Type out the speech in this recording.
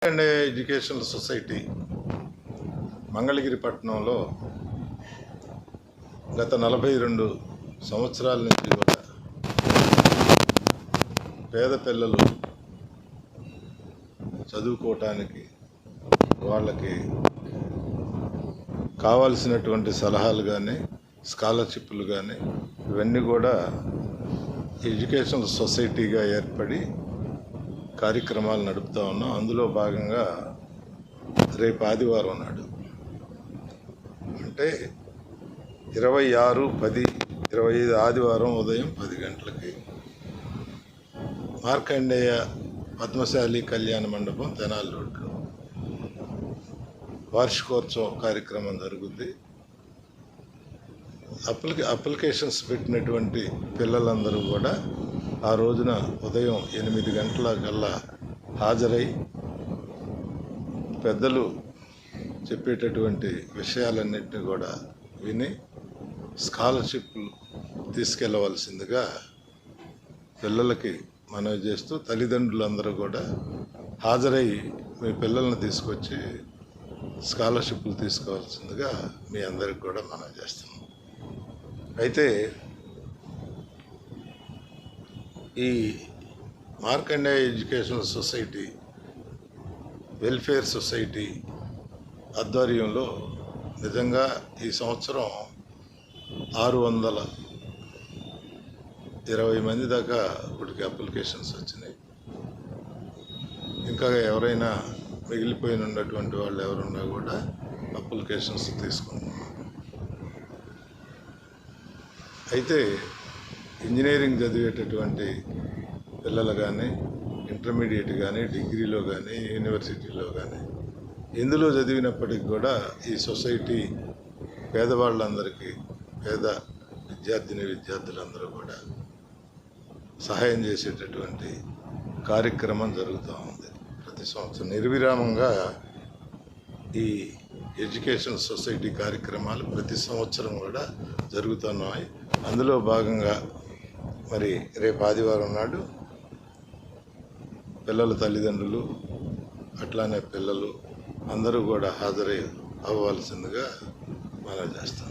Markandeya educational society Mangalagiri పట్టణంలో గత 42 సంవత్సరాల నుంచి కూడా పేద పిల్లలు చదువుకోవటానికి వాళ్ళకి కావాల్సినటువంటి సలహాలు కానీ స్కాలర్షిప్లు కానీ ఇవన్నీ కూడా ఎడ్యుకేషనల్ సొసైటీగా ఏర్పడి కార్యక్రమాలు నడుపుతూ ఉన్నాం. అందులో భాగంగా రేపు ఆదివారం నాడు అంటే 26/10/25 ఆదివారం ఉదయం 10 గంటలకి మార్కండేయ పద్మశాలి కళ్యాణ మండపం తెనాలి రోడ్లో వార్షికోత్సవ కార్యక్రమం జరుగుద్ది. అప్లికేషన్స్ పెట్టినటువంటి పిల్లలందరూ కూడా ఆ రోజున ఉదయం 8 గంటల కల్లా హాజరై పెద్దలు చెప్పేటటువంటి విషయాలన్నింటినీ కూడా విని స్కాలర్షిప్లు తీసుకెళ్ళవలసిందిగా పిల్లలకి మనవి చేస్తూ తల్లిదండ్రులందరూ కూడా హాజరై మీ పిల్లల్ని తీసుకొచ్చి స్కాలర్షిప్లు తీసుకోవాల్సిందిగా మీ అందరికి కూడా మనవి చేస్తున్నాం. అయితే ఈ Markandeya educational society welfare society ఆధ్వర్యంలో నిజంగా ఈ సంవత్సరం 620 మంది దాకా ఇప్పటికి అప్లికేషన్స్ వచ్చినాయి. ఇంకా ఎవరైనా మిగిలిపోయిన ఉన్నటువంటి వాళ్ళు ఎవరున్నా కూడా అప్లికేషన్స్ తీసుకుంటున్నాం. అయితే ఇంజనీరింగ్ చదివేటటువంటి పిల్లలు కానీ ఇంటర్మీడియట్ కానీ డిగ్రీలో కానీ యూనివర్సిటీలో కానీ ఇందులో చదివినప్పటికి కూడా ఈ సొసైటీ పేదవాళ్ళందరికీ పేద విద్యార్థులందరూ కూడా సహాయం చేసేటటువంటి కార్యక్రమం జరుగుతూ ఉంది. ప్రతి సంవత్సరం నిర్విరామంగా ఈ ఎడ్యుకేషన్ సొసైటీ కార్యక్రమాలు ప్రతి సంవత్సరం కూడా జరుగుతున్నాయి. అందులో భాగంగా మరి రేపు ఆదివారం నాడు పిల్లల తల్లిదండ్రులు అట్లానే పిల్లలు అందరూ కూడా హాజరై అవ్వాల్సిందిగా మనం చేస్తాం.